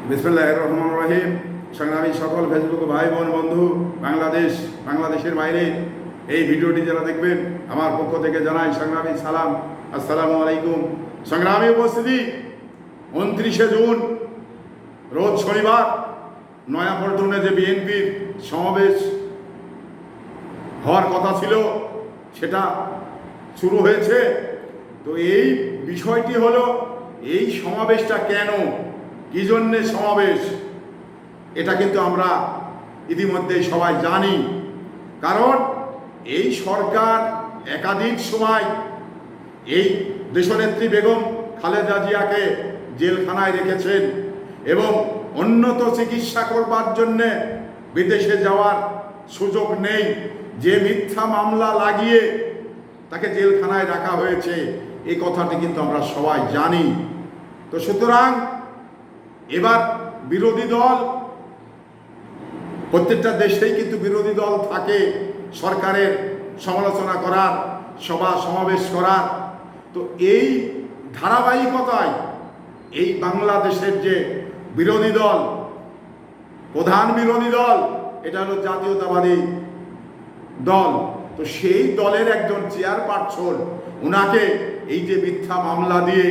বিসমিল্লাহির রহমানির রহিম। সংগ্রামী সকল ফেসবুক ভাই বোন বন্ধু, বাংলাদেশের বাইরে এই ভিডিওটি যারা দেখবেন, আমার পক্ষ থেকে জানাই সংগ্রামী সালাম, আসসালামু আলাইকুম। সংগ্রামী উপস্থিতি, 29শে জুন রোজ শনিবার নয়াপল্টনে যে বিএনপির সমাবেশ হওয়ার কথা ছিল সেটা শুরু হয়েছে। তো এই বিষয়টি হলো, এই সমাবেশটা কেন, কি জন্যে সমাবেশ, এটা কিন্তু আমরা ইতিমধ্যেই সবাই জানি। কারণ এই সরকার একাধিক সময় এই দেশনেত্রী বেগম খালেদা জিয়াকে জেলখানায় রেখেছেন এবং উন্নত চিকিৎসা করবার জন্যে বিদেশে যাওয়ার সুযোগ নেই, যে মিথ্যা মামলা লাগিয়ে তাকে জেলখানায় রাখা হয়েছে, এই কথাটি কিন্তু আমরা সবাই জানি। তো সুতরাং এবার বিরোধী দল, প্রত্যেকটা দেশেই কিন্তু বিরোধী দল থাকে সরকারের সমালোচনা করার, সভা সমাবেশ করার। তো এই ধারাবাহিকতায় এই বাংলাদেশের যে বিরোধী দল, প্রধান বিরোধী দল, এটা হলো জাতীয়তাবাদী দল। তো সেই দলের একজন চেয়ারপারসন, ওনাকে এই যে মিথ্যা মামলা দিয়ে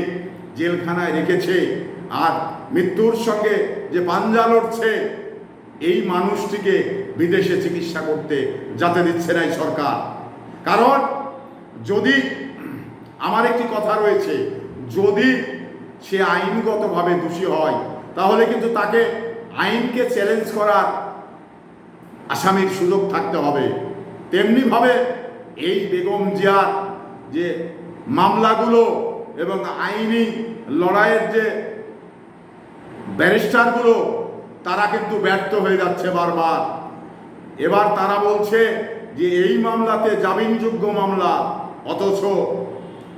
জেলখানায় রেখেছে আর মৃত্যুর সঙ্গে যে পাঞ্জা লড়ছে, এই মানুষটিকে বিদেশে চিকিৎসা করতে যেতে দিচ্ছে না এই সরকার। কারণ যদি, আমার একটি কথা রয়েছে, যদি সে আইনগতভাবে দোষী হয় তাহলে কিন্তু তাকে আইনকে চ্যালেঞ্জ করার আসামির সুযোগ থাকতে হবে। তেমনিভাবে এই বেগম জিয়ার যে মামলাগুলো এবং আইনি লড়াইয়ের যে ব্যারিস্টারগুলো, তারা কিন্তু ব্যর্থ হয়ে যাচ্ছে বারবার। এবার তারা বলছে যে এই মামলাতে জামিনযোগ্য মামলা, অথচ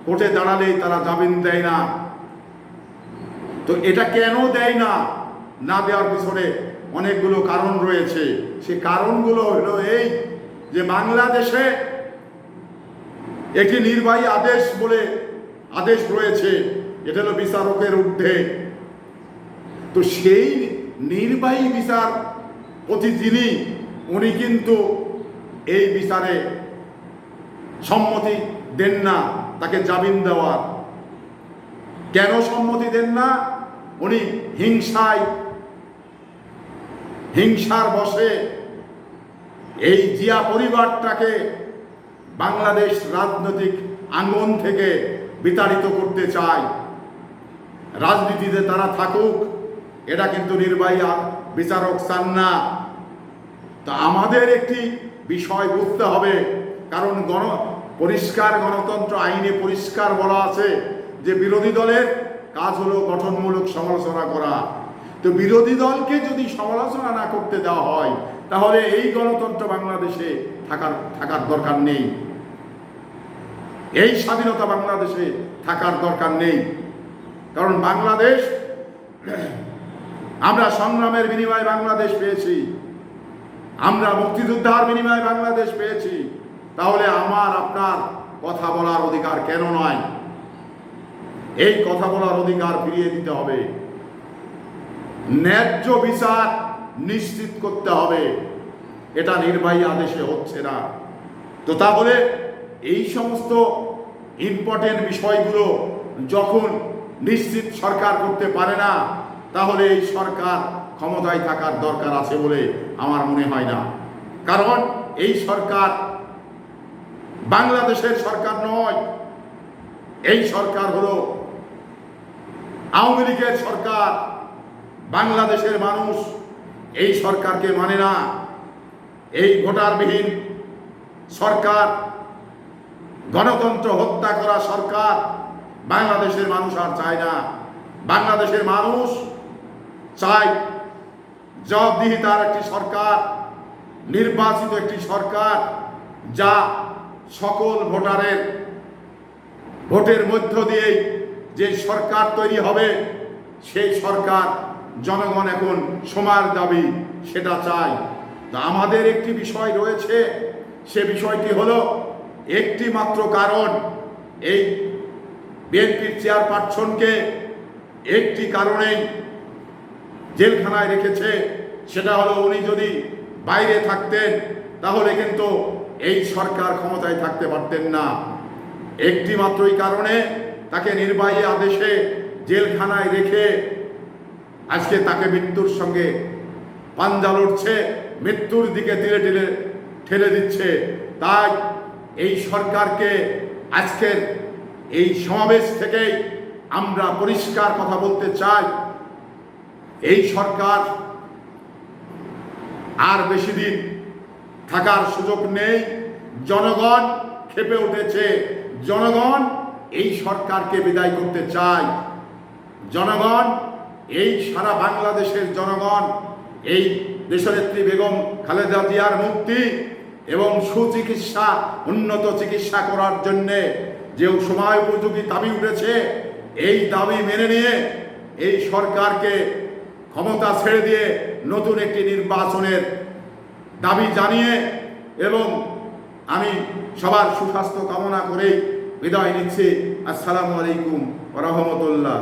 কোর্টে দাঁড়ালেই তারা জামিন দেয় না। তো এটা কেন দেয় না, না দেওয়ার পিছনে অনেকগুলো কারণ রয়েছে। সে কারণগুলো হলো এই যে বাংলাদেশে একটি নির্বাহী আদেশ বলে আদেশ রয়েছে, এটা হলো বিচারকের ঊর্ধ্বে। তো সেই নির্বাহী বিচারপতি যিনি, উনি কিন্তু এই বিচারে সম্মতি দেন না তাকে জামিন দেওয়ার। কেন সম্মতি দেন না? উনি হিংসার বশে এই জিয়া পরিবারটাকে বাংলাদেশ রাজনৈতিক আঙ্গন থেকে বিতাড়িত করতে চায়। রাজনীতিতে তারা থাকুক, এটা কিন্তু নির্বাহী বিচারক চান না। তা আমাদের একটি বিষয় বুঝতে হবে, কারণ পরিষ্কার গণতন্ত্র আইনে পরিষ্কার বলা আছে যে বিরোধী দলের কাজ হলো গঠনমূলক সমালোচনা করা। তো বিরোধী দলকে যদি সমালোচনা না করতে দেওয়া হয়, তাহলে এই গণতন্ত্র বাংলাদেশে থাকার দরকার নেই, এই স্বাধীনতা বাংলাদেশে থাকার দরকার নেই। কারণ বাংলাদেশ, আমরা সংগ্রামের বিনিময়ে বাংলাদেশ পেয়েছি, আমরা মুক্তিযোদ্ধার বিনিময়ে বাংলাদেশ পেয়েছি। তাহলে আমার আপনার কথা বলার অধিকার কেন নয়? এই কথা বলার অধিকার ফিরিয়ে দিতে হবে, ন্যায্য বিচার নিশ্চিত করতে হবে। এটা নির্বাহী আদেশে হচ্ছে না। তো তাহলে এই সমস্ত ইম্পর্টেন্ট বিষয়গুলো যখন নিশ্চিত সরকার করতে পারে না, তাহলে এই সরকার ক্ষমতায় থাকার দরকার আছে বলে আমার মনে হয় না। কারণ এই সরকার বাংলাদেশের সরকার নয়, এই সরকার হলো আওয়ামী লীগের সরকার। বাংলাদেশের মানুষ এই সরকারকে মানে না। এই ভোটারবিহীন সরকার, গণতন্ত্র হত্যা করা সরকার বাংলাদেশের মানুষ আর চায় না। বাংলাদেশের মানুষ চায় জবাবদিহিতার একটি সরকার, নির্বাচিত একটি সরকার, যা সকল ভোটারের ভোটের মধ্য দিয়েই যে সরকার তৈরি হবে, সেই সরকার জনগণ এখন সময়ের দাবি সেটা চায়। তা আমাদের একটি বিষয় রয়েছে, সে বিষয়টি হলো একটি মাত্র কারণ, এই বিএনপির চেয়ারপারসনকে একটি কারণেই জেলখানায় রেখেছে, সেটা হলো উনি যদি বাইরে থাকতেন তাহলে কিন্তু এই সরকার ক্ষমতায় থাকতে পারতেন না। একটি মাত্রই কারণে তাকে নির্বাহী আদেশে জেলখানায় রেখে আজকে তাকে মৃত্যুর সঙ্গে পাঞ্জা লড়ছে, মৃত্যুর দিকে তিলে তিলে ঠেলে দিচ্ছে। তাই এই সরকারকে আজকের এই সমাবেশ থেকেই আমরা পরিষ্কার কথা বলতে চাই, এই সরকার আর বেশি দিন থাকার সুযোগ নেই। জনগণ ক্ষেপে উঠেছে, জনগণ এই সরকারকে বিদায় করতে চায়। জনগণ, এই সারা বাংলাদেশের জনগণ এই দেশনেত্রী বেগম খালেদা জিয়ার মুক্তি এবং সুচিকিৎসা, উন্নত চিকিৎসা করার জন্যে যে সময় উপযোগী দাবি উঠেছে, এই দাবি মেনে নিয়ে এই সরকারকে ক্ষমতা ছেড়ে দিয়ে নতুন একটি নির্বাচনের দাবি জানিয়ে এবং আমি সবার সুস্বাস্থ্য কামনা করেই বিদায় নিচ্ছি। আসসালামু আলাইকুম ওয়া রাহমাতুল্লাহ।